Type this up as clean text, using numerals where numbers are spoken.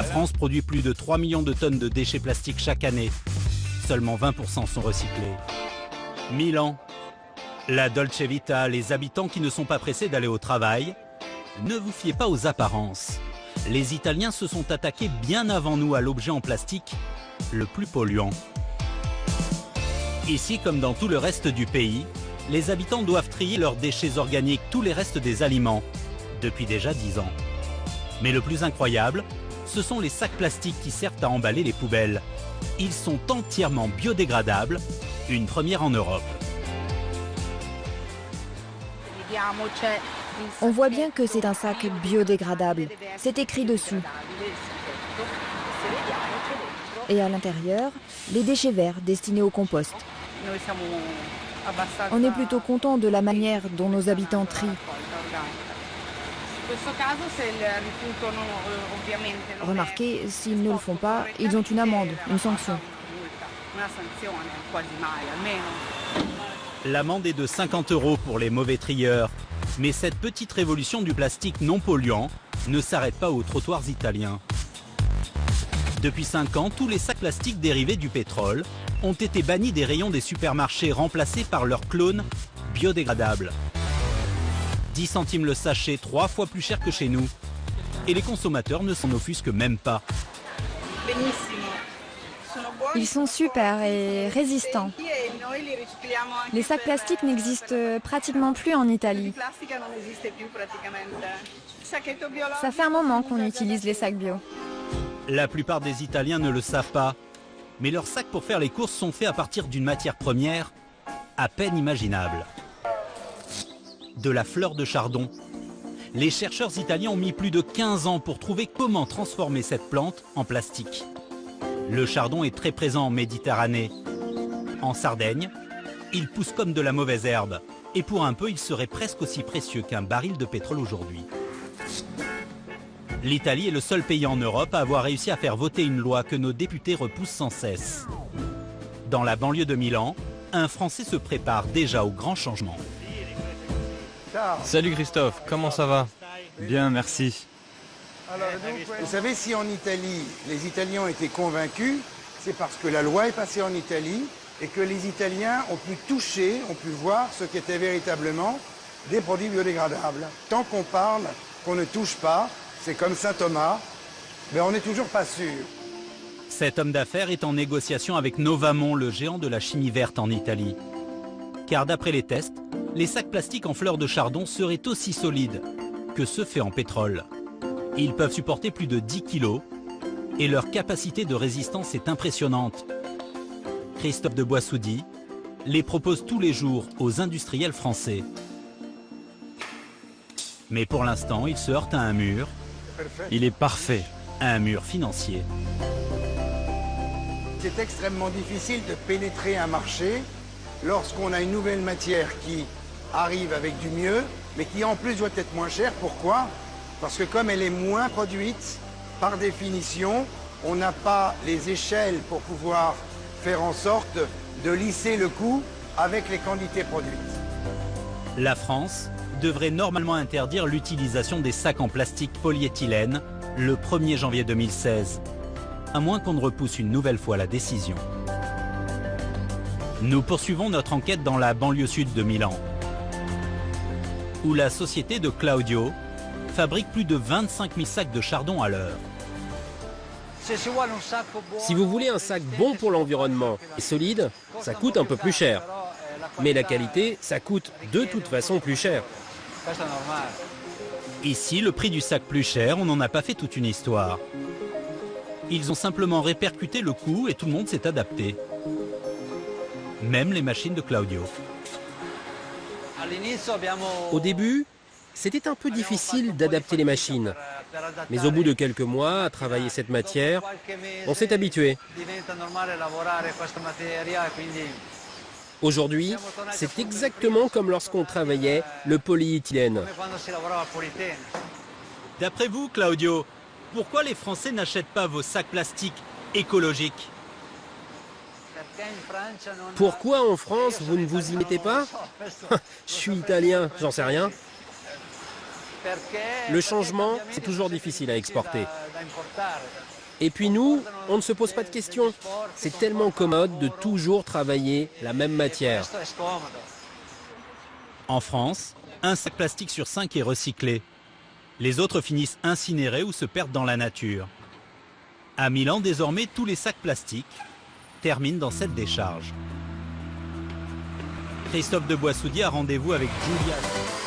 La France produit plus de 3 millions de tonnes de déchets plastiques chaque année. Seulement 20% sont recyclés. Milan, la Dolce Vita, les habitants qui ne sont pas pressés d'aller au travail. Ne vous fiez pas aux apparences. Les Italiens se sont attaqués bien avant nous à l'objet en plastique le plus polluant. Ici, comme dans tout le reste du pays, les habitants doivent trier leurs déchets organiques, tous les restes des aliments, depuis déjà 10 ans. Mais le plus incroyable, ce sont les sacs plastiques qui servent à emballer les poubelles. Ils sont entièrement biodégradables, une première en Europe. On voit bien que c'est un sac biodégradable. C'est écrit dessus. Et à l'intérieur, les déchets verts destinés au compost. On est plutôt content de la manière dont nos habitants trient. Remarquez, s'ils ne le font pas, ils ont une amende, une sanction. L'amende est de 50 € pour les mauvais trieurs. Mais cette petite révolution du plastique non polluant ne s'arrête pas aux trottoirs italiens. Depuis 5 ans, tous les sacs plastiques dérivés du pétrole ont été bannis des rayons des supermarchés, remplacés par leurs clones biodégradables. 10 centimes le sachet, 3 fois plus cher que chez nous. Et les consommateurs ne s'en offusquent même pas. Ils sont super et résistants. Les sacs plastiques n'existent pratiquement plus en Italie. Ça fait un moment qu'on utilise les sacs bio. La plupart des Italiens ne le savent pas. Mais leurs sacs pour faire les courses sont faits à partir d'une matière première à peine imaginable. De la fleur de chardon. Les chercheurs italiens ont mis plus de 15 ans pour trouver comment transformer cette plante en plastique. Le chardon est très présent en Méditerranée. En Sardaigne, il pousse comme de la mauvaise herbe. Et pour un peu, il serait presque aussi précieux qu'un baril de pétrole aujourd'hui. L'Italie est le seul pays en Europe à avoir réussi à faire voter une loi que nos députés repoussent sans cesse. Dans la banlieue de Milan, un Français se prépare déjà au grand changement. Salut Christophe, comment ça va? Bien, merci. Vous savez, si en Italie, les Italiens ont été convaincus, c'est parce que la loi est passée en Italie et que les Italiens ont pu toucher, ont pu voir ce qu'étaient véritablement des produits biodégradables. Tant qu'on parle qu'on ne touche pas, c'est comme Saint Thomas, mais on n'est toujours pas sûr. Cet homme d'affaires est en négociation avec Novamont, le géant de la chimie verte en Italie. Car d'après les tests, les sacs plastiques en fleurs de chardon seraient aussi solides que ceux faits en pétrole. Ils peuvent supporter plus de 10 kg et leur capacité de résistance est impressionnante. Christophe de Boissoudy les propose tous les jours aux industriels français. Mais pour l'instant, il se heurte à un mur. Il est parfait. Un mur financier. C'est extrêmement difficile de pénétrer un marché lorsqu'on a une nouvelle matière qui arrive avec du mieux, mais qui en plus doit être moins chère. Pourquoi? Parce que comme elle est moins produite, par définition, on n'a pas les échelles pour pouvoir faire en sorte de lisser le coût avec les quantités produites. La France devrait normalement interdire l'utilisation des sacs en plastique polyéthylène le 1er janvier 2016, à moins qu'on ne repousse une nouvelle fois la décision. Nous poursuivons notre enquête dans la banlieue sud de Milan, où la société de Claudio fabrique plus de 25 000 sacs de chardon à l'heure. Si vous voulez un sac bon pour l'environnement et solide, ça coûte un peu plus cher. Mais la qualité, ça coûte de toute façon plus cher. Ici, le prix du sac plus cher, on n'en a pas fait toute une histoire. Ils ont simplement répercuté le coût et tout le monde s'est adapté. Même les machines de Claudio. Au début, c'était un peu difficile d'adapter les machines. Mais au bout de quelques mois à travailler cette matière, on s'est habitué. Aujourd'hui, c'est exactement comme lorsqu'on travaillait le polyéthylène. D'après vous, Claudio, pourquoi les Français n'achètent pas vos sacs plastiques écologiques? Pourquoi en France, vous ne vous y mettez pas? Je suis italien, j'en sais rien. Le changement, c'est toujours difficile à exporter. Et puis nous, on ne se pose pas de questions. C'est tellement commode de toujours travailler la même matière. En France, un sac plastique sur 5 est recyclé. Les autres finissent incinérés ou se perdent dans la nature. À Milan, désormais, tous les sacs plastiques terminent dans cette décharge. Christophe de Boissoudier a rendez-vous avec Julia.